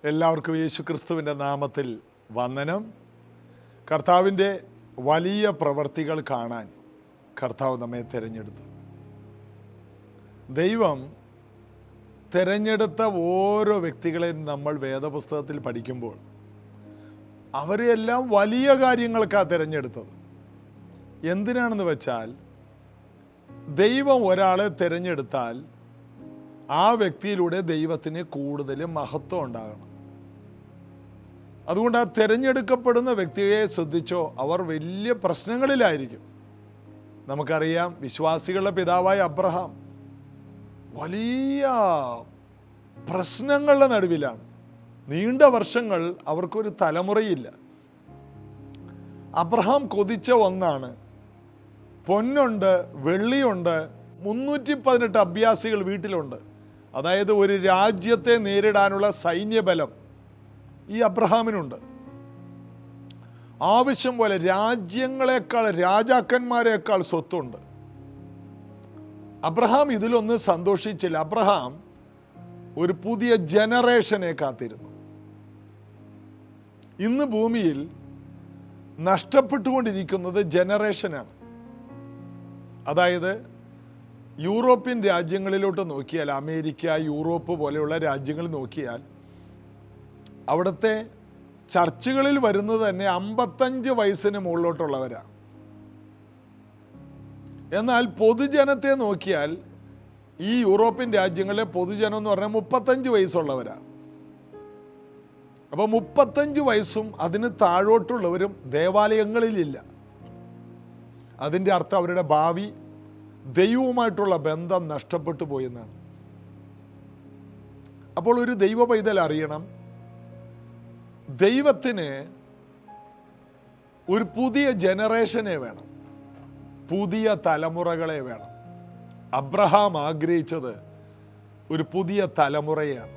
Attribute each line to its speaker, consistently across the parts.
Speaker 1: എല്ലാവർക്കും യേശു ക്രിസ്തുവിൻ്റെ നാമത്തിൽ വന്ദനം. കർത്താവിൻ്റെ വലിയ പ്രവർത്തികൾ കാണാൻ കർത്താവ് നമ്മെ തിരഞ്ഞെടുത്തു. ദൈവം തിരഞ്ഞെടുത്ത ഓരോ വ്യക്തികളെയും നമ്മൾ വേദപുസ്തകത്തിൽ പഠിക്കുമ്പോൾ അവരെല്ലാം വലിയ കാര്യങ്ങൾക്കാണ് തിരഞ്ഞെടുത്തത്. എന്തിനാണെന്ന് വെച്ചാൽ, ദൈവം ഒരാളെ തിരഞ്ഞെടുത്താൽ ആ വ്യക്തിയിലൂടെ ദൈവത്തിന് കൂടുതൽ മഹത്വം ഉണ്ടാകണം. അതുകൊണ്ട് ആ തിരഞ്ഞെടുക്കപ്പെടുന്ന വ്യക്തിയെ ശ്രദ്ധിച്ചോ, അവർ വലിയ പ്രശ്നങ്ങളിലായിരിക്കും. നമുക്കറിയാം, വിശ്വാസികളുടെ പിതാവായ അബ്രഹാം വലിയ പ്രശ്നങ്ങളുടെ നടുവിലാണ്. നീണ്ട വർഷങ്ങൾ അവർക്കൊരു തലമുറയില്ല. അബ്രഹാം കൊതിച്ച ഒന്നാണ്, പൊന്നുണ്ട്, വെള്ളിയുണ്ട്, 318 അഭ്യാസികൾ വീട്ടിലുണ്ട്. അതായത് ഒരു രാജ്യത്തെ നേരിടാനുള്ള സൈന്യബലം ഈ അബ്രഹാമിനുണ്ട്. ആവശ്യം പോലെ രാജ്യങ്ങളെക്കാൾ, രാജാക്കന്മാരെക്കാൾ സ്വത്തുണ്ട്. അബ്രഹാം ഇതിലൊന്നും സന്തോഷിച്ചില്ല. അബ്രഹാം ഒരു പുതിയ ജനറേഷനെ കാത്തിരുന്നു. ഇന്ന് ഭൂമിയിൽ നഷ്ടപ്പെട്ടുകൊണ്ടിരിക്കുന്നത് ജനറേഷനാണ്. അതായത് യൂറോപ്യൻ രാജ്യങ്ങളിലോട്ട് നോക്കിയാൽ, അമേരിക്ക, യൂറോപ്പ് പോലെയുള്ള രാജ്യങ്ങൾ നോക്കിയാൽ, അവിടുത്തെ ചർച്ചുകളിൽ വരുന്നത് തന്നെ 55 വയസ്സിന് മുകളിലോട്ടുള്ളവരാണ്. എന്നാൽ പൊതുജനത്തെ നോക്കിയാൽ ഈ യൂറോപ്യൻ രാജ്യങ്ങളിലെ പൊതുജനം എന്ന് പറഞ്ഞാൽ 35 വയസ്സുള്ളവരാണ്. അപ്പോൾ 35 വയസ്സും അതിന് താഴോട്ടുള്ളവരും ദേവാലയങ്ങളിലില്ല. അതിൻ്റെ അർത്ഥം അവരുടെ ഭാവി ദൈവവുമായിട്ടുള്ള ബന്ധം നഷ്ടപ്പെട്ടു പോയെന്നാണ്. അപ്പോൾ ഒരു ദൈവ പൈതൽ അറിയണം, ദൈവത്തിന് ഒരു പുതിയ ജനറേഷനെ വേണം, പുതിയ തലമുറകളെ വേണം. അബ്രഹാം ആഗ്രഹിച്ചത് ഒരു പുതിയ തലമുറയാണ്.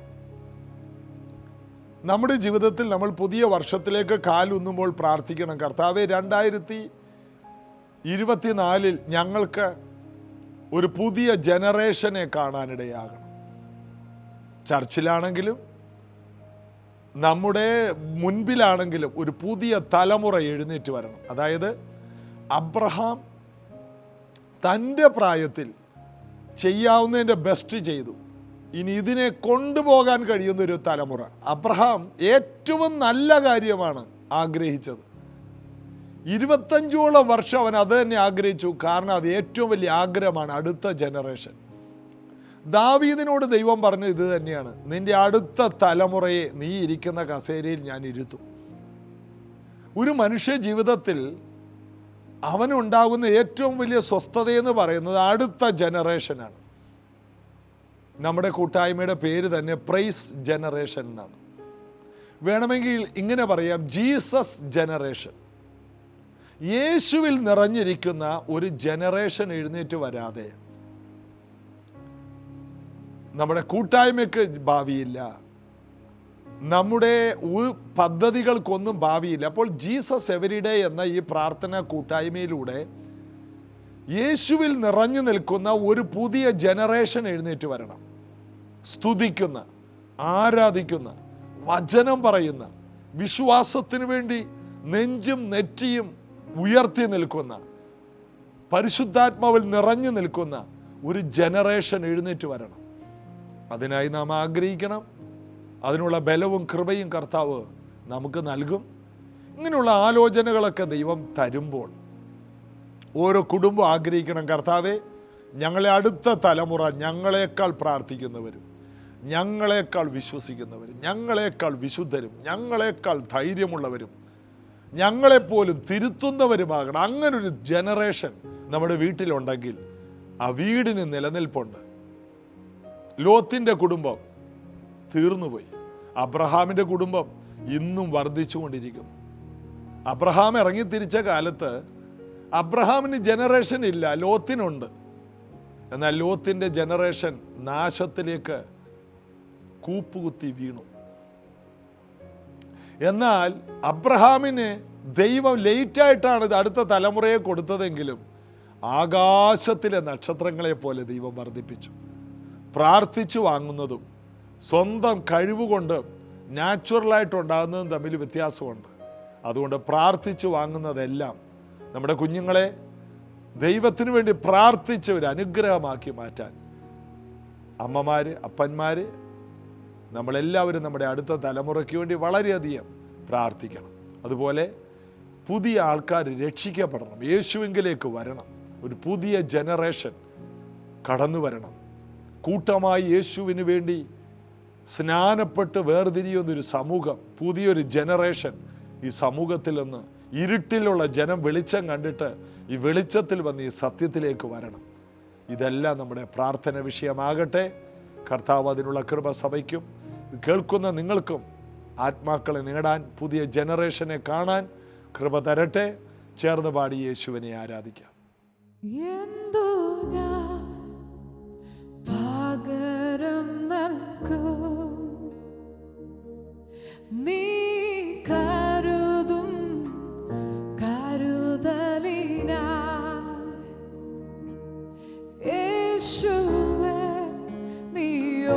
Speaker 1: നമ്മുടെ ജീവിതത്തിൽ നമ്മൾ പുതിയ വർഷത്തിലേക്ക് കാലൂന്നുമ്പോൾ പ്രാർത്ഥിക്കണം, കർത്താവേ, 2024 ഞങ്ങൾക്ക് ഒരു പുതിയ ജനറേഷനെ കാണാനിടയാകണം. ചർച്ചിലാണെങ്കിലും നമ്മുടെ മുൻപിലാണെങ്കിലും ഒരു പുതിയ തലമുറ എഴുന്നേറ്റ് വരണം. അതായത് അബ്രഹാം തൻ്റെ പ്രായത്തിൽ ചെയ്യാവുന്നതിൻ്റെ ബെസ്റ്റ് ചെയ്തു. ഇനി ഇതിനെ കൊണ്ടുപോകാൻ കഴിയുന്നൊരു തലമുറ. അബ്രഹാം ഏറ്റവും നല്ല കാര്യമാണ് ആഗ്രഹിച്ചത്. 25ഓളം വർഷം അവൻ അത് തന്നെ ആഗ്രഹിച്ചു. കാരണം അത് ഏറ്റവും വലിയ ആഗ്രഹമാണ്, അടുത്ത ജനറേഷൻ. ദാവീദിനോട് ദൈവം പറഞ്ഞു ഇത് തന്നെയാണ്, നിന്റെ അടുത്ത തലമുറയെ നീ ഇരിക്കുന്ന കസേരയിൽ ഞാൻ ഇരുത്തും. ഒരു മനുഷ്യ ജീവിതത്തിൽ അവനുണ്ടാകുന്ന ഏറ്റവും വലിയ സ്വസ്ഥതയെന്ന് പറയുന്നത് അടുത്ത ജനറേഷനാണ്. നമ്മുടെ കൂട്ടായ്മയുടെ പേര് തന്നെ പ്രൈസ് ജനറേഷൻ എന്നാണ്. വേണമെങ്കിൽ ഇങ്ങനെ പറയാം, ജീസസ് ജനറേഷൻ. യേശുവിൽ നിറഞ്ഞിരിക്കുന്ന ഒരു ജനറേഷൻ എഴുന്നേറ്റ് വരാതെ നമ്മുടെ കൂട്ടായ്മയ്ക്ക് ഭാവിയില്ല, നമ്മുടെ പദ്ധതികൾക്കൊന്നും ഭാവിയില്ല. അപ്പോൾ ജീസസ് എവരിഡേ എന്ന ഈ പ്രാർത്ഥന കൂട്ടായ്മയിലൂടെ യേശുവിൽ നിറഞ്ഞു നിൽക്കുന്ന ഒരു പുതിയ ജനറേഷൻ എഴുന്നേറ്റ് വരണം. സ്തുതിക്കുന്ന, ആരാധിക്കുന്ന, വചനം പറയുന്ന, വിശ്വാസത്തിന് വേണ്ടി നെഞ്ചും നെറ്റിയും ഉയർത്തി നിൽക്കുന്ന, പരിശുദ്ധാത്മാവിൽ നിറഞ്ഞു നിൽക്കുന്ന ഒരു ജനറേഷൻ എഴുന്നേറ്റ് വരണം. അതിനായി നാം ആഗ്രഹിക്കണം. അതിനുള്ള ബലവും കൃപയും കർത്താവ് നമുക്ക് നൽകും. ഇങ്ങനെയുള്ള ആലോചനകളൊക്കെ ദൈവം തരുമ്പോൾ ഓരോ കുടുംബം ആഗ്രഹിക്കണം, കർത്താവേ, ഞങ്ങളെ അടുത്ത തലമുറ ഞങ്ങളെക്കാൾ പ്രാർത്ഥിക്കുന്നവരും, ഞങ്ങളെക്കാൾ വിശ്വസിക്കുന്നവരും, ഞങ്ങളെക്കാൾ വിശുദ്ധരും, ഞങ്ങളെക്കാൾ ധൈര്യമുള്ളവരും, ഞങ്ങളെപ്പോലും തിരുത്തുന്നവരുമാകണം. അങ്ങനൊരു ജനറേഷൻ നമ്മുടെ വീട്ടിലുണ്ടെങ്കിൽ ആ വീടിന് നിലനിൽപ്പുണ്ട്. ലോത്തിൻ്റെ കുടുംബം തീർന്നുപോയി. അബ്രഹാമിൻ്റെ കുടുംബം ഇന്നും വർദ്ധിച്ചുകൊണ്ടിരിക്കുന്നു. അബ്രഹാം ഇറങ്ങിത്തിരിച്ച കാലത്ത് അബ്രഹാമിന് ജനറേഷൻ ഇല്ല, ലോത്തിനുണ്ട്. എന്നാൽ ലോത്തിൻ്റെ ജനറേഷൻ നാശത്തിലേക്ക് കൂപ്പുകുത്തി വീണു. എന്നാൽ അബ്രഹാമിന് ദൈവം ലേറ്റായിട്ടാണ് അടുത്ത തലമുറയെ കൊടുത്തതെങ്കിലും ആകാശത്തിലെ നക്ഷത്രങ്ങളെ പോലെ ദൈവം വർദ്ധിപ്പിച്ചു. പ്രാർത്ഥിച്ചു വാങ്ങുന്നതും സ്വന്തം കഴിവുകൊണ്ട് നാച്ചുറലായിട്ടുണ്ടാകുന്നതും തമ്മിൽ വ്യത്യാസമുണ്ട്. അതുകൊണ്ട് പ്രാർത്ഥിച്ച് വാങ്ങുന്നതെല്ലാം നമ്മുടെ കുഞ്ഞുങ്ങളെ ദൈവത്തിന് വേണ്ടി പ്രാർത്ഥിച്ച് ഒരു അനുഗ്രഹമാക്കി മാറ്റാൻ അമ്മമാർ, അപ്പന്മാർ, നമ്മളെല്ലാവരും നമ്മുടെ അടുത്ത തലമുറയ്ക്ക് വേണ്ടി വളരെയധികം പ്രാർത്ഥിക്കണം. അതുപോലെ പുതിയ ആൾക്കാർ രക്ഷിക്കപ്പെടണം, യേശുവിലേക്ക് വരണം. ഒരു പുതിയ ജനറേഷൻ കടന്നു വരണം. കൂട്ടമായി യേശുവിന് വേണ്ടി സ്നാനപ്പെട്ട് വേർതിരിയുന്നൊരു സമൂഹം, പുതിയൊരു ജനറേഷൻ ഈ സമൂഹത്തിൽ നിന്ന്, ഇരുട്ടിലുള്ള ജനം വെളിച്ചം കണ്ടിട്ട് ഈ വെളിച്ചത്തിൽ വന്ന് ഈ സത്യത്തിലേക്ക് വരണം. ഇതെല്ലാം നമ്മുടെ പ്രാർത്ഥന വിഷയമാകട്ടെ. കർത്താവ് അതിനുള്ള കൃപ സഭയ്ക്കും കേൾക്കുന്ന നിങ്ങൾക്കും ആത്മാക്കളെ നേടാൻ, പുതിയ ജനറേഷനെ കാണാൻ കൃപ തരട്ടെ. ചേർന്ന് പാടി യേശുവിനെ ആരാധിക്കാം.
Speaker 2: പകരം നൽകും നീ കരുതും കരുതലിനാ യേശുവേ നീ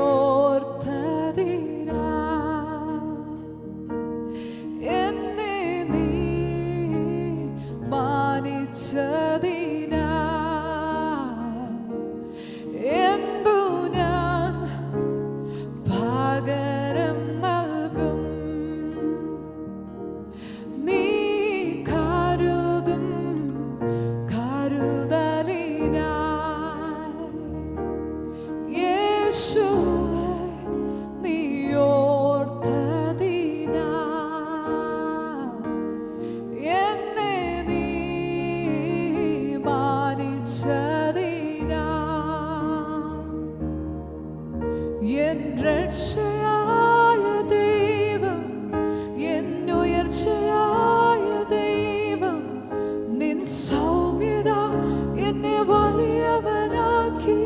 Speaker 2: ഓർത്തതിനാ എന്നെ നീ മാനിച്ചതിനാ പകരം നൽകും നീ കരുതും കരുതലിനായി യേശുവേ നീ ഓർത്തതിനാ എന്നെ നീ മാനിച്ചതിനാ എൻ രക്ഷയായ ദൈവം, എന്നുയർച്ചയായ ദൈവം, നിൻ സൗമ്യത എന്നെ വലിയവനാക്കി.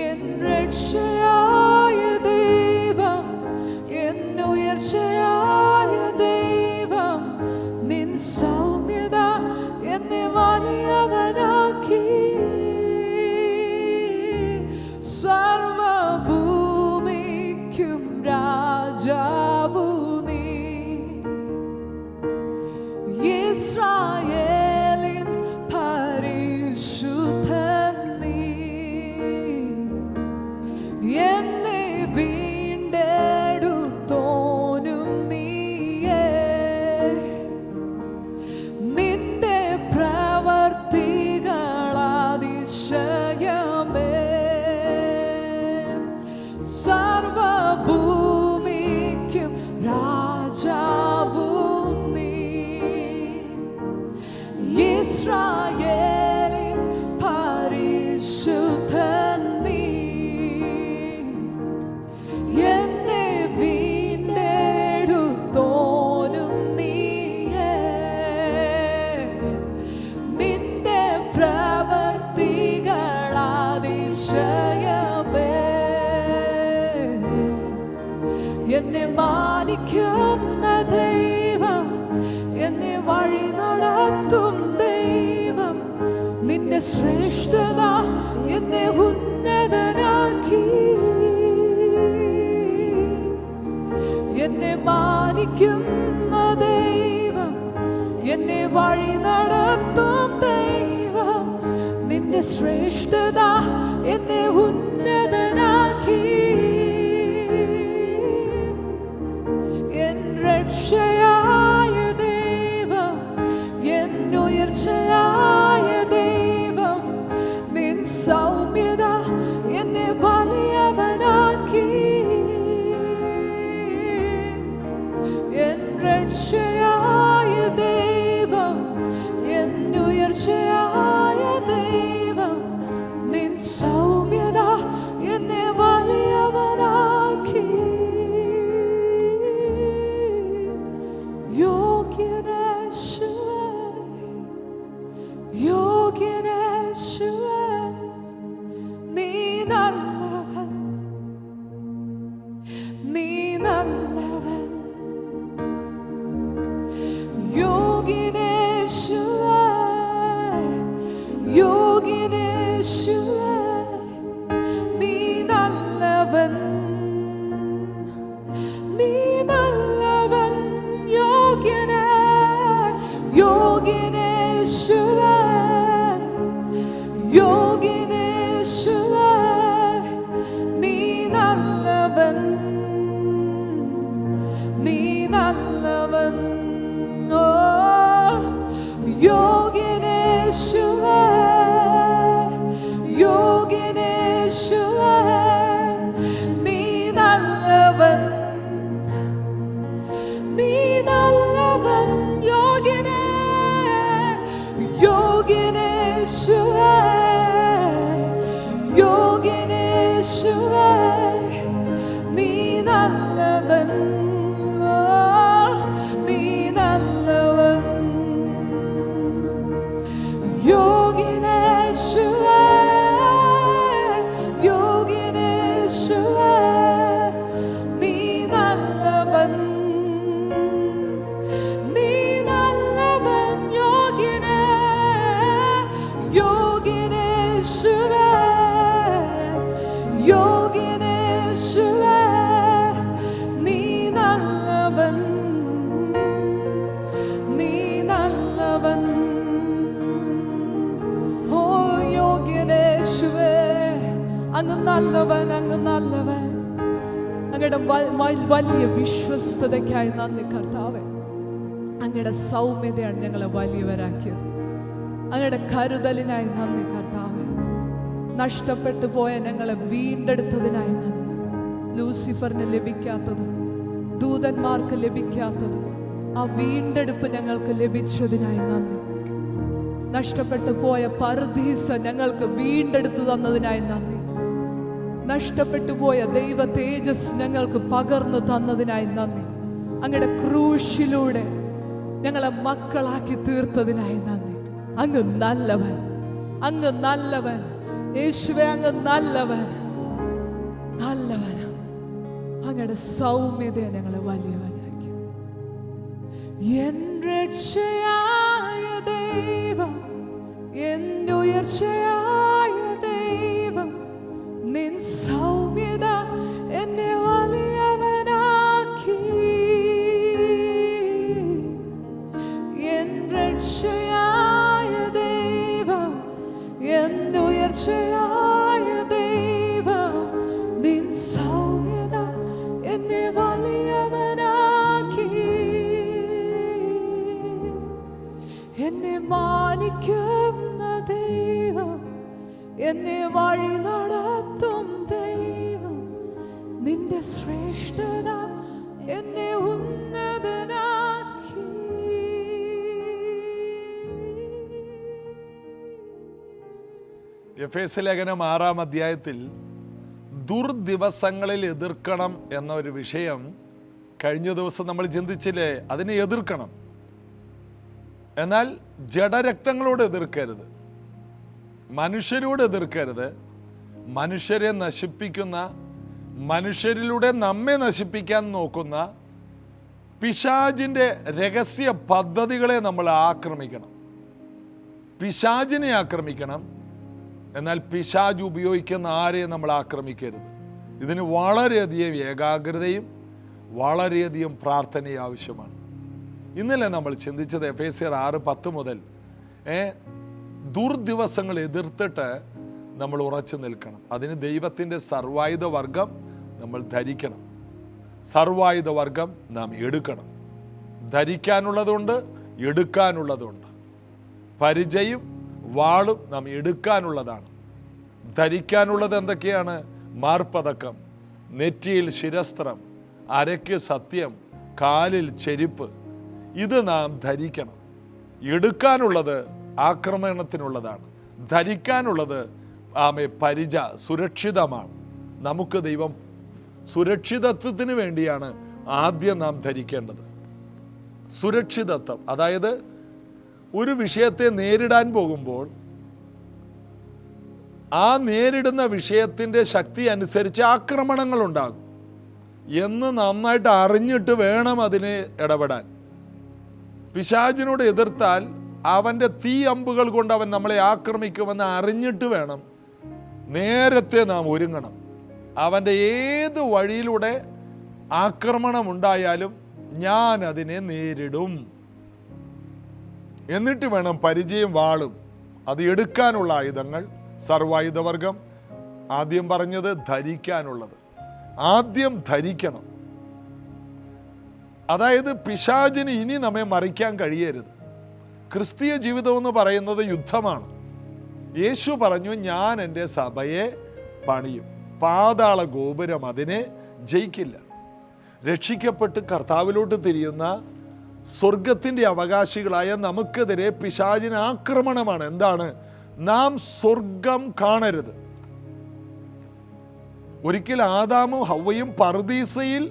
Speaker 2: എൻ രക്ഷയായ ദൈവം, എന്നുയർച്ചയായ ദൈവം, നിൻ സൗമ്യത എന്നെ വലിയവനാക്കി. സർവഭൂമിക്കും രാജാവു നീ, ഇസ്രായേലിൻ പരിശുദ്ധൻ നീ, എന്നെ വീണ്ടെടുത്തോനും നീയേ, നിന്റെ പ്രവർത്തികളാതിശയമേ. സർവഭൂമിക്കും രാജാവു നീ, ഇസ്രായേലിൻ പരിശുദ്ധൻ നീ, എന്നെ വീണ്ടെടുത്തോനും നീയേ, നിന്റെ പ്രവർത്തികളാതിശയമേ. എന്നെ മാനിക്കുന്ന ദൈവം, എന്നെ വഴി നടത്തും ദൈവം, നിന്റെ ശ്രേഷ്ഠത എന്നെ ഉന്നതനാക്കി. എന്നെ മാനിക്കുന്ന ദൈവം, എന്നെ വഴി നടത്തും ദൈവം, നിന്റെ ശ്രേഷ്ഠത എന്നെ ഉന്നതനാക്കി. എൻ രക്ഷയായ ദൈവം, എന്നുയർച്ചയായ ദൈവം, നിൻ സൗമ്യത എന്നെ വലിയവനാക്കി. എൻ രക്ഷയായ ദൈവം, എന്നുയർച്ചയായ ദൈവം, നിൻ സൗമ്യത എന്നെ വലിയ യോഗ്യനേശുവേ, യോഗ്യനേശുവേ, നീ നല്ലവൻ, നീ നല്ലവൻ. ഓ യോഗ്യനേശുവേ, യോഗ്യനേശുവേ, നീ നല്ലവൻ, നീ നല്ലവൻ. യോഗ്യനേ, യോഗ്യനേശുവേ, യോഗ്യനേശുവേ, നീ നല്ലവൻ. ഓ നീ നല്ലവൻ. യോഗ്യനേശുവേ, യോഗ്യനേശുവേ, നീ നല്ലവൻ, നീ നല്ലവൻ. യോഗ്യനേ, യോഗ്യനേശുവേ, യോഗ്യനേശുവേ, നീ നല്ലവൻ, നീ നല്ലവൻ. ഓ യോഗ്യനേശുവേ, അങ്ങ് നല്ലവൻ, അങ്ങ് നല്ലവൻ. അങ്ങയുടെ വലിയ വിശ്വസ്തതയ്ക്കായി നന്ദി കർത്താവേ. അങ്ങയുടെ സൗമ്യതയാണ് ഞങ്ങളെ വലിയവരാക്കിയത്. അങ്ങയുടെ കരുതലിനായി നന്ദി കർത്താവേ. നഷ്ടപ്പെട്ടു പോയ ഞങ്ങളെ വീണ്ടെടുത്തതിനായി നന്ദി. ലൂസിഫറിന് ലഭിക്കാത്തത്, ദൂതന്മാർക്ക് ലഭിക്കാത്തത്, ആ വീണ്ടെടുപ്പ് ഞങ്ങൾക്ക് ലഭിച്ചതിനായി നന്ദി. നഷ്ടപ്പെട്ടു പോയ പർദീസ ഞങ്ങൾക്ക് വീണ്ടെടുത്തു തന്നതിനായി നന്ദി. നഷ്ടപ്പെട്ടു പോയ ദൈവ തേജസ് ഞങ്ങൾക്ക് പകർന്നു തന്നതിനായി നന്ദി. അങ്ങയുടെ ക്രൂശിലൂടെ ഞങ്ങളെ മക്കളാക്കി തീർത്തതിനായി നന്ദി. അങ്ങ് നല്ലവൻ, അങ്ങ് നല്ലവൻ. യേശുവേ, അങ്ങ് നല്ലവൻ, നല്ലവൻ. അങ്ങയുടെ സൗമ്യതയെ ഞങ്ങളെ വലിയവനാക്കി. എൻ രക്ഷയായ ദൈവം, എൻ്റെ ഉയർച്ചയായ ദൈവം, നിൻ സൗമ്യത എന്നെ വലിയവനാക്കി. എൻ രക്ഷയായ ദൈവം, എൻ്റെ ഉയർച്ചയായ ദൈവം, നിൻ സൗമ്യത എന്നെ വലിയവനാക്കി. എന്നെ മാനിക്കുന്ന ദൈവം, എന്നെ വഴി നടത്തും ദൈവം, നിന്റെ ശ്രേഷ്ഠത എന്നെ ഉന്നതനാക്കി.
Speaker 1: എഫേസ്യ ലേഖനം 6-ാം അധ്യായത്തിൽ ദുർദിവസങ്ങളിൽ എതിർക്കണം എന്ന ഒരു വിഷയം കഴിഞ്ഞ ദിവസം നമ്മൾ ചിന്തിച്ചില്ലേ? അതിനെ എതിർക്കണം, എന്നാൽ ജഡരക്തങ്ങളോട് എതിർക്കരുത്, മനുഷ്യരോട് എതിർക്കരുത്. മനുഷ്യരെ നശിപ്പിക്കുന്ന, മനുഷ്യരിലൂടെ നമ്മെ നശിപ്പിക്കാൻ നോക്കുന്ന പിശാചിൻ്റെ രഹസ്യ പദ്ധതികളെ നമ്മൾ ആക്രമിക്കണം. പിശാചിനെ ആക്രമിക്കണം, എന്നാൽ പിശാച് ഉപയോഗിക്കുന്ന ആരെയും നമ്മൾ ആക്രമിക്കരുത്. ഇതിന് വളരെയധികം ഏകാഗ്രതയും വളരെയധികം പ്രാർത്ഥനയും ആവശ്യമാണ്. ഇന്നലെ നമ്മൾ ചിന്തിച്ചത് എഫേസ്യർ 6:10 മുതൽ ദുർദിവസങ്ങൾ എതിർത്തിട്ട് നമ്മൾ ഉറച്ചു നിൽക്കണം. അതിന് ദൈവത്തിൻ്റെ സർവായുധ വർഗം നമ്മൾ ധരിക്കണം. സർവായുധ വർഗം നാം എടുക്കണം. ധരിക്കാനുള്ളതുണ്ട്, എടുക്കാനുള്ളതുണ്ട്. പരിചയും വാളും നാം എടുക്കാനുള്ളതാണ്. ധരിക്കാനുള്ളത് എന്തൊക്കെയാണ്? മാർപ്പതക്കം, നെറ്റിയിൽ ശിരസ്ത്രം, അരയ്ക്ക് സത്യം, കാലിൽ ചെരുപ്പ്. ഇത് നാം ധരിക്കണം. എടുക്കാനുള്ളത് ആക്രമണത്തിനുള്ളതാണ്. ധരിക്കാനുള്ളത് പരിച, സുരക്ഷിതമാണ്. നമുക്ക് ദൈവം സുരക്ഷിതത്വത്തിന് വേണ്ടിയാണ് ആദ്യം നാം ധരിക്കേണ്ടത്. സുരക്ഷിതത്വം, അതായത് ഒരു വിഷയത്തെ നേരിടാൻ പോകുമ്പോൾ ആ നേരിടുന്ന വിഷയത്തിൻ്റെ ശക്തി അനുസരിച്ച് ആക്രമണങ്ങൾ ഉണ്ടാകും എന്ന് നന്നായിട്ട് അറിഞ്ഞിട്ട് വേണം അതിനെ ഇടപെടാൻ. പിശാചിനോട് എതിർത്താൽ അവൻ്റെ തീ അമ്പുകൾ കൊണ്ട് അവൻ നമ്മളെ ആക്രമിക്കുമെന്ന് അറിഞ്ഞിട്ട് വേണം നേരത്തെ നാം ഒരുങ്ങണം. അവൻ്റെ ഏത് വഴിയിലൂടെ ആക്രമണം ഉണ്ടായാലും ഞാൻ അതിനെ നേരിടും. എന്നിട്ട് വേണം പരിചയം വാളും അത് എടുക്കാനുള്ള ആയുധങ്ങൾ, സർവായുധവർഗം. ആദ്യം പറഞ്ഞത് ധരിക്കാനുള്ളത്. ആദ്യം ധരിക്കണം. അതായത് പിശാചിന് ഇനി നമ്മെ മറിക്കാൻ കഴിയരുത്. ക്രിസ്തീയ ജീവിതം എന്ന് പറയുന്നത് യുദ്ധമാണ്. യേശു പറഞ്ഞു, ഞാൻ എൻ്റെ സഭയെ പണിയും, പാതാള ഗോപുരം അതിനെ ജയിക്കില്ല. രക്ഷിക്കപ്പെട്ട് കർത്താവിലോട്ട് തിരിയുന്ന സ്വർഗത്തിൻ്റെ അവകാശികളായ നമുക്കെതിരെ പിശാചിന് ആക്രമണമാണ്. എന്താണ്? നാം സ്വർഗം കാണരുത്. ഒരിക്കൽ ആദാമും ഹവ്വയും പർദീസയിൽ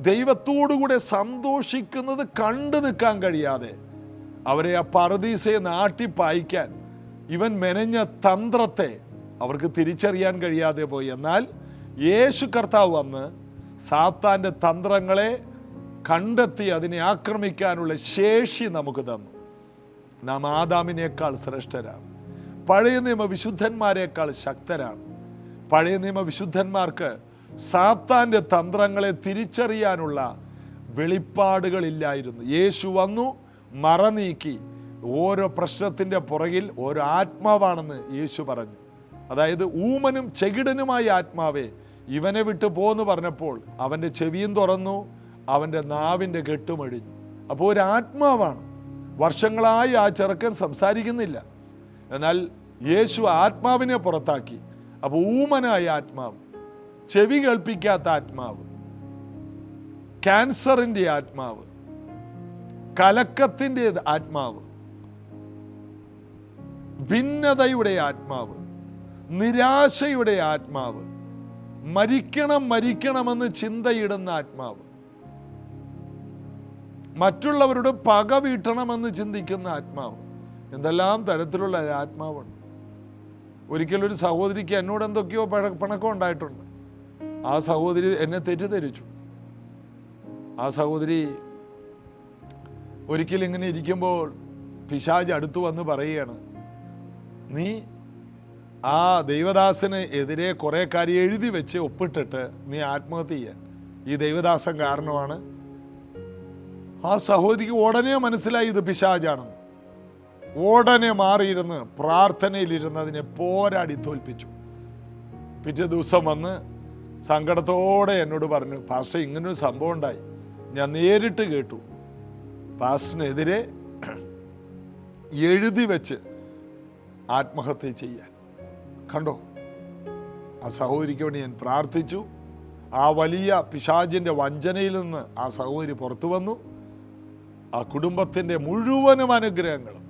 Speaker 1: ദൈവത്തോടുകൂടെ സന്തോഷിക്കുന്നത് കണ്ടു നിൽക്കാൻ കഴിയാതെ അവരെ ആ പർദീസയെ നാട്ടിപ്പായിക്കാൻ ഇവൻ മെനഞ്ഞ തന്ത്രത്തെ അവർക്ക് തിരിച്ചറിയാൻ കഴിയാതെ പോയി. എന്നാൽ യേശു കർത്താവ് വന്ന് സാത്താൻ്റെ തന്ത്രങ്ങളെ കണ്ടെത്തി അതിനെ ആക്രമിക്കാനുള്ള ശേഷി നമുക്ക് തന്നു. നാം ആദാമിനേക്കാൾ ശ്രേഷ്ഠരാണ്. പഴയ നിയമ വിശുദ്ധന്മാരെക്കാൾ ശക്തരാണ്. പഴയ നിയമ വിശുദ്ധന്മാർക്ക് സാത്താൻ്റെ തന്ത്രങ്ങളെ തിരിച്ചറിയാനുള്ള വെളിപ്പാടുകളില്ലായിരുന്നു. യേശു വന്നു, മറ നീക്കി. ഓരോ പ്രശ്നത്തിൻ്റെ പുറകിൽ ഓരോ ആത്മാവാണെന്ന് യേശു പറഞ്ഞു. അതായത് ഊമനും ചെകിടനുമായ ആത്മാവേ ഇവനെ വിട്ടു പോന്ന് പറഞ്ഞപ്പോൾ അവൻ്റെ ചെവിയും തുറന്നു, അവൻ്റെ നാവിൻ്റെ കെട്ടുമഴിഞ്ഞു. അപ്പോൾ ഒരു ആത്മാവാണ്. വർഷങ്ങളായി ആ ചെറുക്കൻ സംസാരിക്കുന്നില്ല. എന്നാൽ യേശു ആത്മാവിനെ പുറത്താക്കി. അപ്പോൾ ഊമനായ ആത്മാവ്, ചെവി കേൾപ്പിക്കാത്ത ആത്മാവ്, ക്യാൻസറിൻ്റെ ആത്മാവ്, കലക്കത്തിൻ്റെ ആത്മാവ്, ഭിന്നതയുടെ ആത്മാവ്, നിരാശയുടെ ആത്മാവ്, മരിക്കണമെന്ന് ചിന്തയിടുന്ന ആത്മാവ്, മറ്റുള്ളവരുടെ പക വീട്ടണമെന്ന് ചിന്തിക്കുന്ന ആത്മാവ്, എന്തെല്ലാം തരത്തിലുള്ള ആത്മാവുണ്ട്. ഒരിക്കലൊരു സഹോദരിക്ക് എന്നോട് എന്തൊക്കെയോ പിണക്കം ഉണ്ടായിട്ടുണ്ട്. ആ സഹോദരി എന്നെ തെറ്റിദ്ധരിച്ചു. ആ സഹോദരി ഒരിക്കൽ ഇങ്ങനെ ഇരിക്കുമ്പോൾ പിശാച് അടുത്തു വന്ന് പറയുകയാണ്, നീ ആ ദൈവദാസന് എതിരെ കുറേ കാര്യം എഴുതി വെച്ച് ഒപ്പിട്ടിട്ട് നീ ആത്മഹത്യ ചെയ്യാൻ, ഈ ദൈവദാസൻ കാരണമാണ്. ആ സഹോദരിക്ക് ഉടനെ മനസ്സിലായി ഇത് പിശാചാണെന്ന്. ഉടനെ മാറിയിരുന്ന് പ്രാർത്ഥനയിലിരുന്നതിനെ പോരാടി തോൽപ്പിച്ചു. പിറ്റേ ദിവസം വന്ന് സങ്കടത്തോടെ എന്നോട് പറഞ്ഞു, പാസ്റ്റർ ഇങ്ങനൊരു സംഭവം ഉണ്ടായി, ഞാൻ നേരിട്ട് കേട്ടു. പാസ്റ്ററിനെതിരെ എഴുതി വെച്ച് ആത്മഹത്യ ചെയ്യാൻ. കണ്ടോ? ആ സഹോദരിക്ക് വേണ്ടി ഞാൻ പ്രാർത്ഥിച്ചു. ആ വലിയ പിശാചിൻ്റെ വഞ്ചനയിൽ നിന്ന് ആ സഹോദരി പുറത്തു വന്നു. ആ കുടുംബത്തിൻ്റെ മുഴുവനും അനുഗ്രഹങ്ങളും,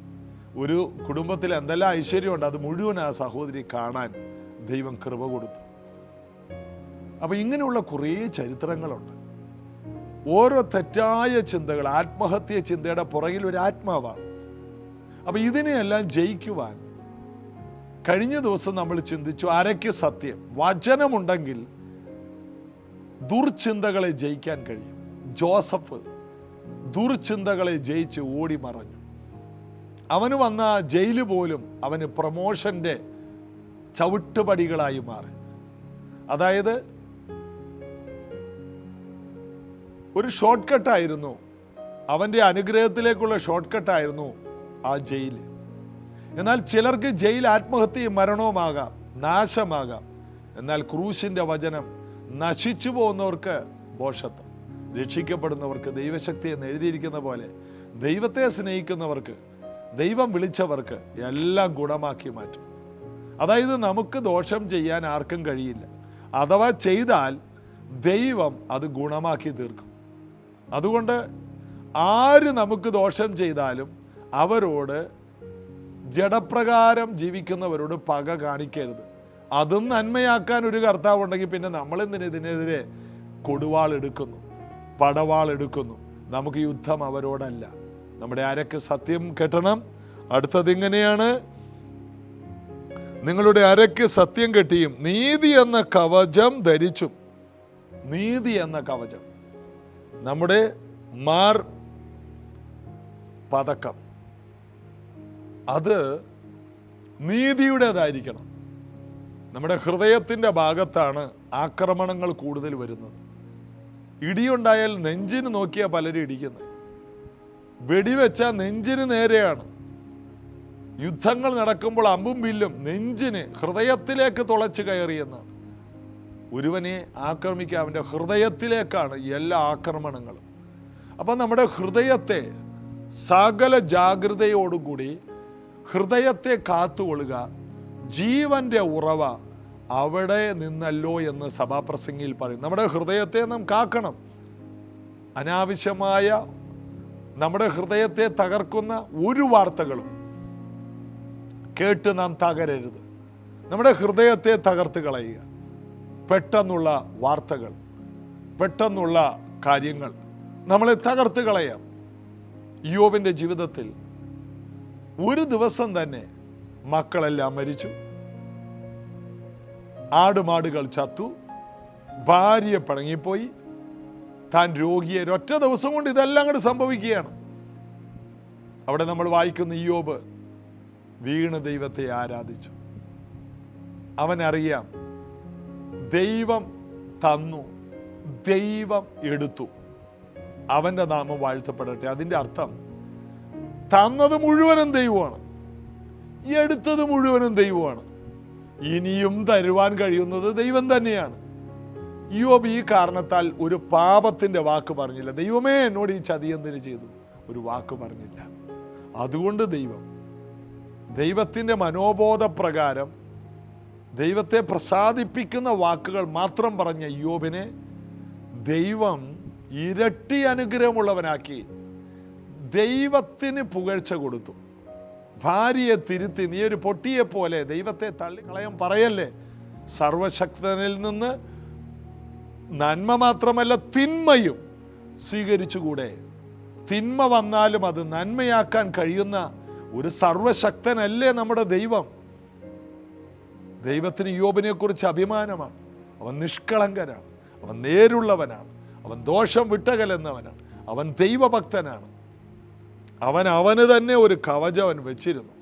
Speaker 1: ഒരു കുടുംബത്തിൽ എന്തെല്ലാം ഐശ്വര്യമുണ്ട് അത് മുഴുവൻ ആ സഹോദരി കാണാൻ ദൈവം കൃപ കൊടുത്തു. അപ്പം ഇങ്ങനെയുള്ള കുറേ ചരിത്രങ്ങളുണ്ട്. ഓരോ തെറ്റായ ചിന്തകൾ, ആത്മഹത്യ ചിന്തയുടെ പുറകിൽ ഒരു ആത്മാവാണ്. അപ്പം ഇതിനെയെല്ലാം ജയിക്കുവാൻ കഴിഞ്ഞ ദിവസം നമ്മൾ ചിന്തിച്ചു, അരയ്ക്ക് സത്യം. വചനമുണ്ടെങ്കിൽ ദുർചിന്തകളെ ജയിക്കാൻ കഴിയും. ജോസഫ് ദുർചിന്തകളെ ജയിച്ച് ഓടി മറഞ്ഞു. അവന് വന്ന ജയില് പോലും അവന് പ്രമോഷൻ്റെ ചവിട്ടുപടികളായി മാറി. അതായത് ഒരു ഷോർട്ട് കട്ടായിരുന്നു, അവൻ്റെ അനുഗ്രഹത്തിലേക്കുള്ള ഷോർട്ട് കട്ടായിരുന്നു ആ ജയില്. എന്നാൽ ചിലർക്ക് ജയിൽ ആത്മഹത്യയും മരണവുമാകാം, നാശമാകാം. എന്നാൽ ക്രൂശിൻ്റെ വചനം നശിച്ചു പോകുന്നവർക്ക് ഭോഷത്വം, രക്ഷിക്കപ്പെടുന്നവർക്ക് ദൈവശക്തി എന്ന് എഴുതിയിരിക്കുന്ന പോലെ ദൈവത്തെ സ്നേഹിക്കുന്നവർക്ക്, ദൈവം വിളിച്ചവർക്ക് എല്ലാം ഗുണമാക്കി മാറ്റും. അതായത് നമുക്ക് ദോഷം ചെയ്യാൻ ആർക്കും കഴിയില്ല. അഥവാ ചെയ്താൽ ദൈവം അത് ഗുണമാക്കി തീർക്കും. അതുകൊണ്ട് ആര് നമുക്ക് ദോഷം ചെയ്താലും അവരോട്, ജഡപ്രകാരം ജീവിക്കുന്നവരോട് പക കാണിക്കരുത്. അതും നന്മയാക്കാൻ ഒരു കർത്താവ് ഉണ്ടെങ്കിൽ പിന്നെ നമ്മളെന്തിന് ഇതിനെതിരെ കൊടുവാൾ എടുക്കുന്നു, പടവാൾ എടുക്കുന്നു? നമുക്ക് യുദ്ധം അവരോടല്ല. നമ്മുടെ അരയ്ക്ക് സത്യം കെട്ടണം. അടുത്തത് ഇങ്ങനെയാണ്, നിങ്ങളുടെ അരയ്ക്ക് സത്യം കെട്ടിയും നീതി എന്ന കവചം ധരിച്ചും. നീതി എന്ന കവചം, നമ്മുടെ മാർ പതക്കം, അത് നീതിയുടേതായിരിക്കണം. നമ്മുടെ ഹൃദയത്തിൻ്റെ ഭാഗത്താണ് ആക്രമണങ്ങൾ കൂടുതൽ വരുന്നത്. ഇടിയുണ്ടായാൽ നെഞ്ചിന് നോക്കിയാൽ പലരും ഇടിക്കുന്നത്. വെടിവെച്ച നെഞ്ചിന് നേരെയാണ്. യുദ്ധങ്ങൾ നടക്കുമ്പോൾ അമ്പും വില്ലും നെഞ്ചിന്, ഹൃദയത്തിലേക്ക് തുളച്ചു കയറിയെന്നാണ്. ഒരുവനെ ആക്രമിക്കുക അവൻ്റെ ഹൃദയത്തിലേക്കാണ് എല്ലാ ആക്രമണങ്ങളും. അപ്പം നമ്മുടെ ഹൃദയത്തെ സകല ജാഗ്രതയോടുകൂടി ഹൃദയത്തെ കാത്തുകൊള്ളുക. ജീവൻ്റെ ഉറവ അവിടെ നിന്നല്ലോ എന്ന് സഭാപ്രസംഗിയിൽ പറയും. നമ്മുടെ ഹൃദയത്തെ നാം കാക്കണം. അനാവശ്യമായ നമ്മുടെ ഹൃദയത്തെ തകർക്കുന്ന ഒരു വാർത്തകളും കേട്ട് നാം തകരരുത്. നമ്മുടെ ഹൃദയത്തെ തകർത്ത് കളയുക. പെട്ടെന്നുള്ള വാർത്തകൾ, പെട്ടെന്നുള്ള കാര്യങ്ങൾ നമ്മളെ തകർത്ത് കളയാം. യോബിൻ്റെ ജീവിതത്തിൽ ഒരു ദിവസം തന്നെ മക്കളെല്ലാം മരിച്ചു, ആടുമാടുകൾ ചത്തു, ഭാര്യ പടങ്ങിപ്പോയി, താൻ രോഗിയെ ഒറ്റ ദിവസം കൊണ്ട് ഇതെല്ലാം കൂടി സംഭവിക്കുകയാണ്. അവിടെ നമ്മൾ വായിക്കുന്ന യോബ് വീണ് ദൈവത്തെ ആരാധിച്ചു. അവനറിയാം ദൈവം തന്നു, ദൈവം എടുത്തു, അവൻ്റെ നാമം വാഴ്ത്തപ്പെടട്ടെ. അതിൻ്റെ അർത്ഥം തന്നത് മുഴുവനും ദൈവമാണ്, എടുത്തത് മുഴുവനും ദൈവമാണ്, ഇനിയും തരുവാൻ കഴിയുന്നത് ദൈവം തന്നെയാണ്. യോബ് ഈ കാരണത്താൽ ഒരു പാപത്തിൻ്റെ വാക്ക് പറഞ്ഞില്ല. ദൈവമേ എന്നോട് ഈ ചതിയെന്തിന് ചെയ്തു, ഒരു വാക്ക് പറഞ്ഞില്ല. അതുകൊണ്ട് ദൈവത്തിൻ്റെ മനോബോധപ്രകാരം ദൈവത്തെ പ്രസാദിപ്പിക്കുന്ന വാക്കുകൾ മാത്രം പറഞ്ഞ യോബിനെ ദൈവം ഇരട്ടി അനുഗ്രഹമുള്ളവനാക്കി ദൈവത്തിന് പുകഴ്ച കൊടുത്തു. ഭാര്യയെ തിരുത്തി, നീ ഒരു പൊട്ടിയെ പോലെ ദൈവത്തെ തള്ളിക്കളയാൻ പറയല്ലേ. സർവശക്തനിൽ നിന്ന് നന്മ മാത്രമല്ല തിന്മയും സ്വീകരിച്ചുകൂടെ? തിന്മ വന്നാലും അത് നന്മയാക്കാൻ കഴിയുന്ന ഒരു സർവശക്തനല്ലേ നമ്മുടെ ദൈവം. ദൈവത്തിന് യോബിനെ കുറിച്ച് അഭിമാനമാണ്. അവൻ നിഷ്കളങ്കനാണ്, അവൻ നേരുള്ളവനാണ്, അവൻ ദോഷം വിട്ടകലെന്നവനാണ്, അവൻ ദൈവഭക്തനാണ്. അവന് തന്നെ ഒരു കവചം അവൻ വെച്ചിരുന്നു.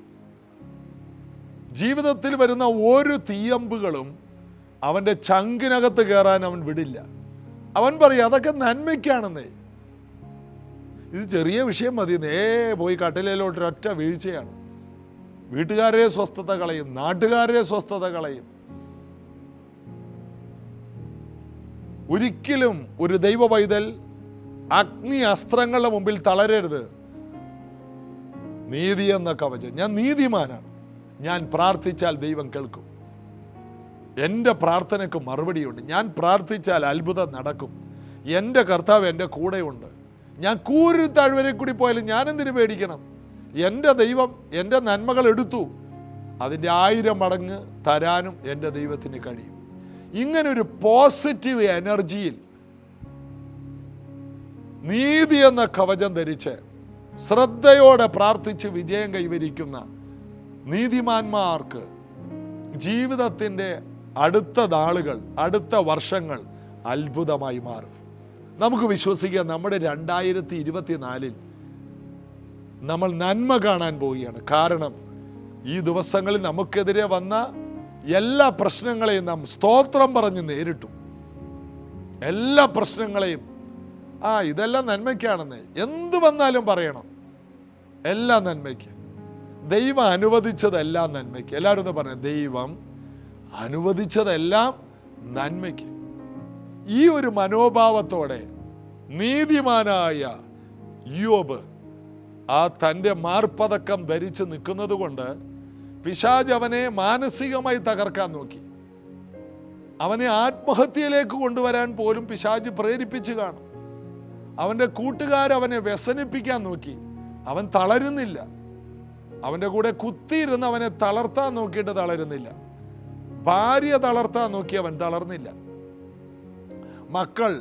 Speaker 1: ജീവിതത്തിൽ വരുന്ന ഓരോ തീയമ്പുകളും അവൻ്റെ ചങ്കിനകത്ത് കയറാൻ അവൻ വിടില്ല. അവൻ പറയും അതൊക്കെ നന്മയ്ക്കാണെന്നേ. ഇത് ചെറിയ വിഷയം മതി, പോയി കട്ടിലയിലോട്ട് ഒറ്റ വീഴ്ചയാണ്. വീട്ടുകാരെ സ്വസ്ഥത കളയും, നാട്ടുകാരെ സ്വസ്ഥത കളയും. ഒരിക്കലും ഒരു ദൈവ പൈതൽ അഗ്നി അസ്ത്രങ്ങളുടെ മുമ്പിൽ തളരരുത്. നീതി എന്ന കവചം, ഞാൻ നീതിമാനാണ്, ഞാൻ പ്രാർത്ഥിച്ചാൽ ദൈവം കേൾക്കും, എൻ്റെ പ്രാർത്ഥനയ്ക്ക് മറുപടിയുണ്ട്, ഞാൻ പ്രാർത്ഥിച്ചാൽ അത്ഭുതം നടക്കും, എൻ്റെ കർത്താവ് എൻ്റെ കൂടെയുണ്ട്, ഞാൻ കൂരി താഴ്വരെ കൂടി പോയാലും ഞാനെന്തിനു പേടിക്കണം, എൻ്റെ ദൈവം എൻ്റെ നന്മകൾ എടുത്തു, അതിൻ്റെ 1000 മടങ്ങ് തരാനും എൻ്റെ ദൈവത്തിന് കഴിയും. ഇങ്ങനൊരു പോസിറ്റീവ് എനർജിയിൽ നീതി എന്ന കവചം ധരിച്ച് ശ്രദ്ധയോടെ പ്രാർത്ഥിച്ച് വിജയം കൈവരിക്കുന്ന നീതിമാന്മാർക്ക് ജീവിതത്തിൻ്റെ അടുത്ത നാളുകൾ, അടുത്ത വർഷങ്ങൾ അത്ഭുതമായി മാറും. നമുക്ക് വിശ്വസിക്കാം, നമ്മുടെ 2024 നമ്മൾ നന്മ കാണാൻ പോവുകയാണ്. കാരണം ഈ ദിവസങ്ങളിൽ നമുക്കെതിരെ വന്ന എല്ലാ പ്രശ്നങ്ങളെയും നാം സ്തോത്രം പറഞ്ഞ് നേരിട്ടു. എല്ലാ പ്രശ്നങ്ങളെയും ഇതെല്ലാം നന്മയ്ക്കാണെന്ന് എന്ത് വന്നാലും പറയണം, എല്ലാം നന്മയ്ക്ക്. ദൈവം അനുവദിച്ചതെല്ലാം നന്മയ്ക്ക്. എല്ലാവരും ഒന്ന് പറഞ്ഞു, ദൈവം അനുവദിച്ചതെല്ലാം നന്മയ്ക്ക്. ഈ ഒരു മനോഭാവത്തോടെ നീതിമാനായ യോബ് തൻ്റെ മാർപ്പതക്കം ധരിച്ച് നിൽക്കുന്നത് കൊണ്ട് പിശാച് അവനെ മാനസികമായി തകർക്കാൻ നോക്കി. അവനെ ആത്മഹത്യയിലേക്ക് കൊണ്ടുവരാൻ പോലും പിശാച് പ്രേരിപ്പിച്ചു കാണും. അവൻ്റെ കൂട്ടുകാരവനെ വ്യസനിപ്പിക്കാൻ നോക്കി. അവൻ തളരുന്നില്ല. അവൻ്റെ കൂടെ കുത്തിയിരുന്ന് അവനെ തളർത്താൻ നോക്കിയിട്ട് തളരുന്നില്ല. ഭാര്യ തളർത്താൻ നോക്കി, അവൻ തളർന്നില്ല. മക്കൾ,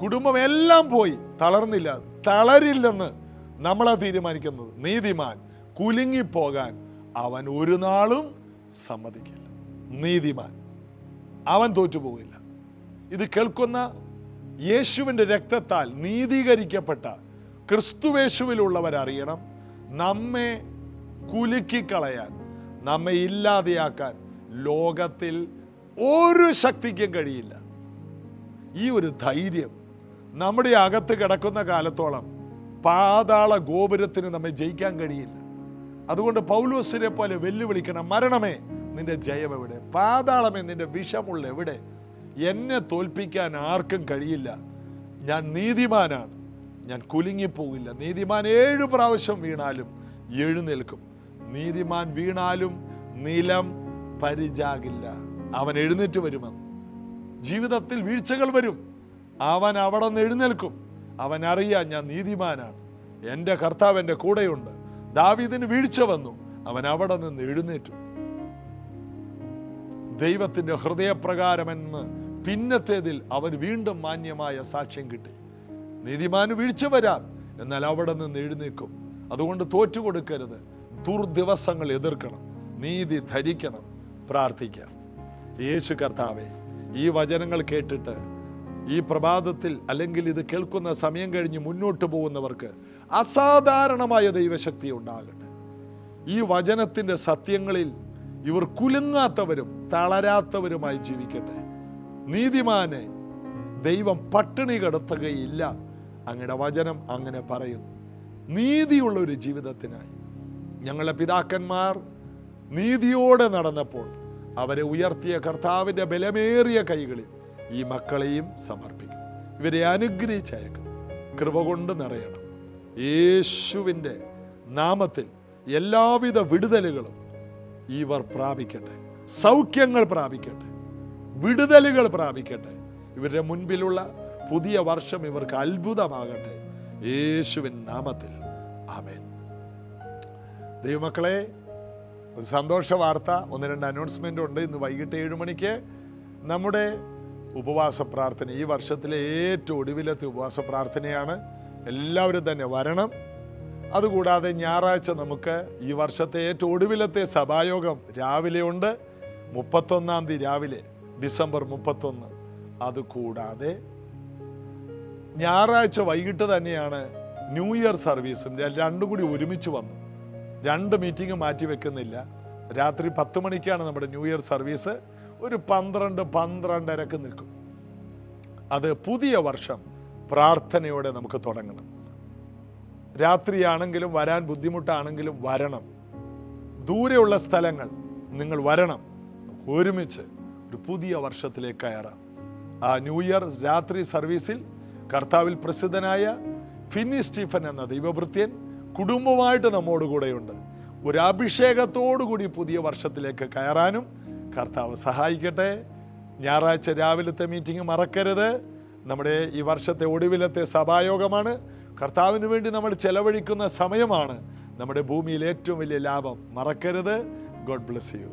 Speaker 1: കുടുംബം എല്ലാം പോയി, തളർന്നില്ല. തളരില്ലെന്ന് നമ്മളാ തീരുമാനിക്കുന്നത്. നീതിമാൻ കുലുങ്ങിപ്പോകാൻ അവൻ ഒരു നാളും സമ്മതിക്കില്ല. നീതിമാൻ അവൻ തോറ്റുപോകില്ല. ഇത് കേൾക്കുന്ന യേശുവിൻ്റെ രക്തത്താൽ നീതീകരിക്കപ്പെട്ട ക്രിസ്തുവേശുവിലുള്ളവരറിയണം, നമ്മെ കുലുക്കിക്കളയാൻ, നമ്മെ ഇല്ലാതെയാക്കാൻ ലോകത്തിൽ ഒരു ശക്തിക്കും കഴിയില്ല. ഈ ഒരു ധൈര്യം നമ്മുടെ അകത്ത് കിടക്കുന്ന കാലത്തോളം പാതാള ഗോപുരത്തിന് നമ്മെ ജയിക്കാൻ കഴിയില്ല. അതുകൊണ്ട് പൗലോസിനെ പോലെ വെല്ലുവിളിക്കണം, മരണമേ നിന്റെ ജയം എവിടെ? പാതാളമേ നിന്റെ വിഷമുള്ള എവിടെ? എന്നെ തോൽപ്പിക്കാൻ ആർക്കും കഴിയില്ല. ഞാൻ നീതിമാനാണ്, ഞാൻ കുലുങ്ങിപ്പോകില്ല. നീതിമാൻ 7 പ്രാവശ്യം വീണാലും എഴുന്നേൽക്കും. നീതിമാൻ വീണാലും നിലം പരിചാകില്ല. അവൻ എഴുന്നേറ്റ് വരുമെന്ന്. ജീവിതത്തിൽ വീഴ്ചകൾ വരും, അവൻ അവിടെ നിന്ന് എഴുന്നേൽക്കും. അവൻ അറിയാം, ഞാൻ നീതിമാനാണ്, എൻ്റെ കർത്താവ് എൻ്റെ കൂടെയുണ്ട്. ദാവീദിന് വീഴ്ച വന്നു, അവൻ അവിടെ നിന്ന് എഴുന്നേറ്റു. ദൈവത്തിൻ്റെ ഹൃദയപ്രകാരമെന്ന് പിന്നത്തേതിൽ അവൻ വീണ്ടും മാന്യമായ സാക്ഷ്യം കിട്ടി. നീതിമാന് വീഴ്ച വരാം, എന്നാൽ അവിടെ നിന്ന് എഴുന്നേക്കും. അതുകൊണ്ട് തോറ്റുകൊടുക്കരുത്. ദുർദിവസങ്ങൾ എതിർക്കണം, നീതി ധരിക്കണം, പ്രാർത്ഥിക്കാം. യേശു കർത്താവേ, ഈ വചനങ്ങൾ കേട്ടിട്ട് ഈ പ്രഭാതത്തിൽ അല്ലെങ്കിൽ ഇത് കേൾക്കുന്ന സമയം കഴിഞ്ഞ് മുന്നോട്ട് പോകുന്നവർക്ക് അസാധാരണമായ ദൈവശക്തി ഉണ്ടാകട്ടെ. ഈ വചനത്തിൻ്റെ സത്യങ്ങളിൽ ഇവർ കുലുങ്ങാത്തവരും തളരാത്തവരുമായി ജീവിക്കട്ടെ. നീതിമാനെ ദൈവം പട്ടിണി കിടത്തുകയില്ല. അങ്ങയുടെ വചനം അങ്ങനെ പറയുന്നു. നീതിയുള്ള ഒരു ജീവിതത്തിനായി ഞങ്ങളുടെ പിതാക്കന്മാർ നീതിയോടെ നടന്നപ്പോൾ അവരെ ഉയർത്തിയ കർത്താവിൻ്റെ ബലമേറിയ കൈകളിൽ ഈ മക്കളെയും സമർപ്പിക്കും. ഇവരെ അനുഗ്രഹിച്ചയക്കും. കൃപ കൊണ്ട് നിറയണം. യേശുവിൻ്റെ നാമത്തിൽ എല്ലാവിധ വിടുതലുകളും ഇവർ പ്രാപിക്കട്ടെ. സൗഖ്യങ്ങൾ പ്രാപിക്കട്ടെ, വിടുതലുകൾ പ്രാപിക്കട്ടെ. ഇവരുടെ മുൻപിലുള്ള പുതിയ വർഷം ഇവർക്ക് അത്ഭുതമാകട്ടെ. യേശുവിൻ നാമത്തിൽ ആമേൻ. ദൈവമക്കളെ, ഒരു സന്തോഷ വാർത്ത, 1-2 അനൗൺസ്മെൻ്റ് ഉണ്ട്. ഇന്ന് വൈകിട്ട് 7 മണിക്ക് നമ്മുടെ ഉപവാസ പ്രാർത്ഥന, ഈ വർഷത്തിലെ ഏറ്റവും ഒടുവിലത്തെ ഉപവാസ പ്രാർത്ഥനയാണ്. എല്ലാവരും തന്നെ വരണം. അതുകൂടാതെ ഞായറാഴ്ച നമുക്ക് ഈ വർഷത്തെ ഏറ്റവും ഒടുവിലത്തെ സഭായോഗം രാവിലെ ഉണ്ട്, 31-ാം തീയതി രാവിലെ, ഡിസംബർ 31. അതുകൂടാതെ ഞായറാഴ്ച വൈകിട്ട് തന്നെയാണ് ന്യൂ ഇയർ സർവീസും. രണ്ടും കൂടി ഒരുമിച്ച് വന്നു. 2 മീറ്റിംഗ് മാറ്റി വെക്കുന്നില്ല. രാത്രി 10 മണിക്കാണ് നമ്മുടെ ന്യൂ ഇയർ സർവീസ്. ഒരു 12-12:30 നിൽക്കും. അത് പുതിയ വർഷം പ്രാർത്ഥനയോടെ നമുക്ക് തുടങ്ങണം. രാത്രിയാണെങ്കിലും വരാൻ ബുദ്ധിമുട്ടാണെങ്കിലും വരണം. ദൂരെയുള്ള സ്ഥലങ്ങൾ നിങ്ങൾ വരണം. ഒരുമിച്ച് ഒരു പുതിയ വർഷത്തിലേക്ക് കയറാം. ആ ന്യൂ ഇയർ രാത്രി സർവീസിൽ കർത്താവിൽ പ്രസിദ്ധനായ ഫിന്നി സ്റ്റീഫൻ എന്ന ദൈവഭൃത്യൻ കുടുംബമായിട്ട് നമ്മോട് കൂടെയുണ്ട്. ഒരു അഭിഷേകത്തോടുകൂടി പുതിയ വർഷത്തിലേക്ക് കയറാനും കർത്താവ് സഹായിക്കട്ടെ. ഞായറാഴ്ച രാവിലത്തെ മീറ്റിംഗ് മറക്കരുത്. നമ്മുടെ ഈ വർഷത്തെ ഒടുവിലത്തെ സഭായോഗമാണ്. കർത്താവിന് വേണ്ടി നമ്മൾ ചെലവഴിക്കുന്ന സമയമാണ് നമ്മുടെ ഭൂമിയിൽ ഏറ്റവും വലിയ ലാഭം. മറക്കരുത്. God bless you.